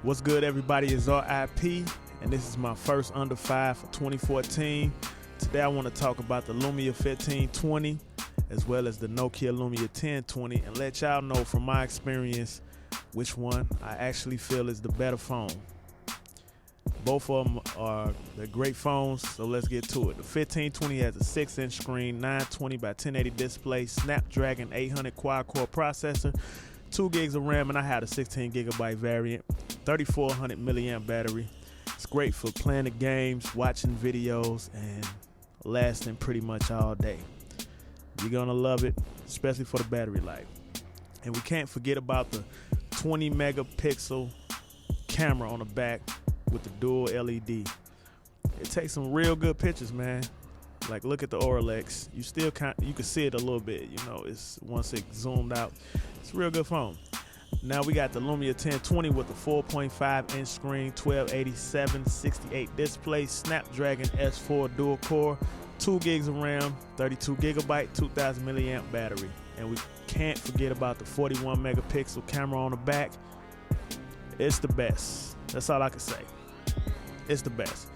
What's good, everybody? It's R.I.P. and this is my first under 5 for 2014. Today I want to talk about the Lumia 1520 as well as the Nokia Lumia 1020 and let y'all know from my experience which one I actually feel is the better phone. Both of them are great phones, so let's get to it. The 1520 has a 6-inch screen, 920 by 1080 display, Snapdragon 800 quad-core processor, 2 gigs of RAM, and I had a 16 gigabyte variant, 3400 milliamp battery. It's great for playing the games, watching videos, and lasting pretty much all day. You're gonna love it, especially for the battery life. And we can't forget about the 20 megapixel camera on the back with the dual LED. It takes some real good pictures, man. Like, look at the Orlex. You can see it a little bit, you know, it's once it zoomed out. It's a real good phone. Now we got the Lumia 1020 with the 4.5 inch screen, 1287 68 display, Snapdragon S4 dual core, 2 gigs of RAM, 32 gigabyte, 2000 milliamp battery. And we can't forget about the 41 megapixel camera on the back. It's the best. That's all I can say. It's the best.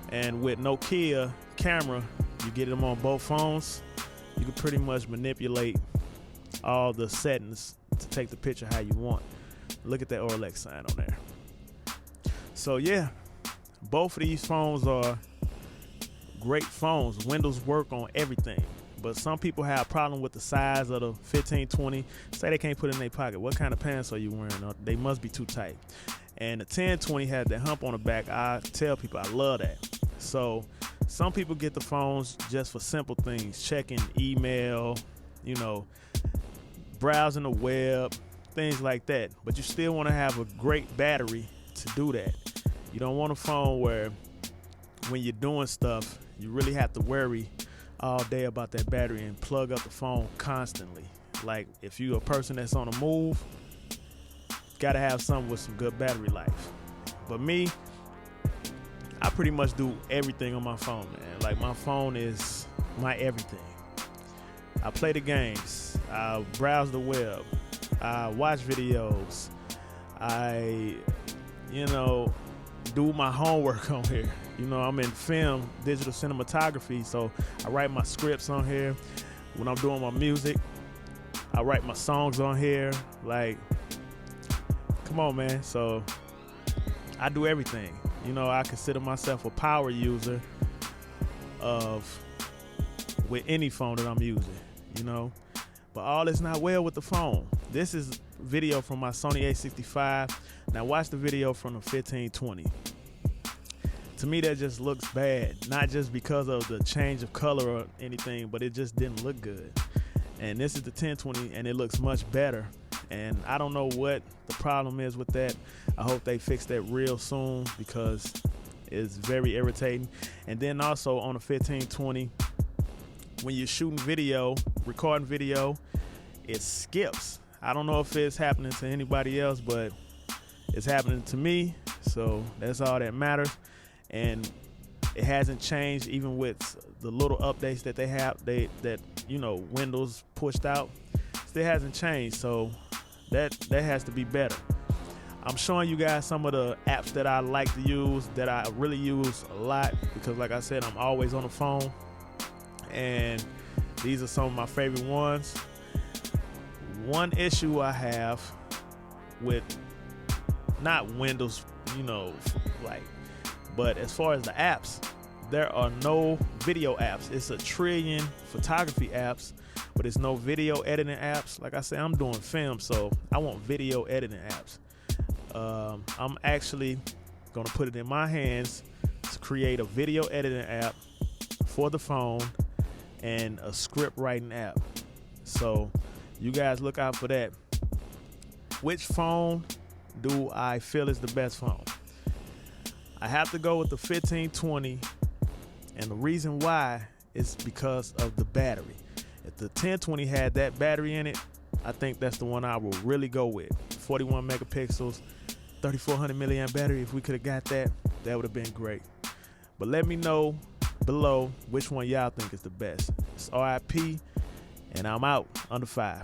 And with Nokia camera, you get them on both phones. You can pretty much manipulate all the settings to take the picture how you want. Look at that Orlex sign on there. So yeah, both of these phones are great phones. Windows work on everything, but some people have a problem with the size of the 1520. Say they can't put it in their pocket. What kind of pants are you wearing? They must be too tight. And the 1020 had that hump on the back. I tell people I love that. So some people get the phones just for simple things, checking email, you know, browsing the web, things like that. But you still want to have a great battery to do that. You don't want a phone where when you're doing stuff, you really have to worry all day about that battery and plug up the phone constantly. Like, if you're a person that's on the move, gotta have something with some good battery life. But me, I pretty much do everything on my phone, man. Like, my phone is my everything. I play the games, I browse the web, I watch videos, I, do my homework on here. You know, I'm in film, digital cinematography, so I write my scripts on here. When I'm doing my music, I write my songs on here. Like, come on, man. So I do everything. You know, I consider myself a power user with any phone that I'm using, you know. But all is not well with the phone. This is video from my Sony A65. Now watch the video from the 1520. To me, that just looks bad. Not just because of the change of color or anything, but it just didn't look good. And this is the 1020, and it looks much better. And I don't know what the problem is with that. I hope they fix that real soon because it's very irritating. And then also on the 1520, when you're shooting video, recording video, it skips. I don't know if it's happening to anybody else, but it's happening to me. So that's all that matters. And it hasn't changed even with the little updates that they have, Windows pushed out. Still hasn't changed. So that has to be better. I'm showing you guys some of the apps that I like to use, that I really use a lot, because like I said, I'm always on the phone, and these are some of my favorite ones. One issue I have with, not Windows, but as far as the apps, there are no video apps. It's a trillion photography apps, but it's no video editing apps. Like I said, I'm doing film, so I want video editing apps. I'm actually gonna put it in my hands to create a video editing app for the phone and a script writing app. So you guys look out for that. Which phone do I feel is the best phone? I have to go with the 1520, and the reason why is because of the battery. If the 1020 had that battery in it, I think that's the one I will really go with. 41 megapixels, 3400 milliamp battery. If we could have got that, that would have been great. But let me know below which one y'all think is the best. It's R.I.P. and I'm out under 5.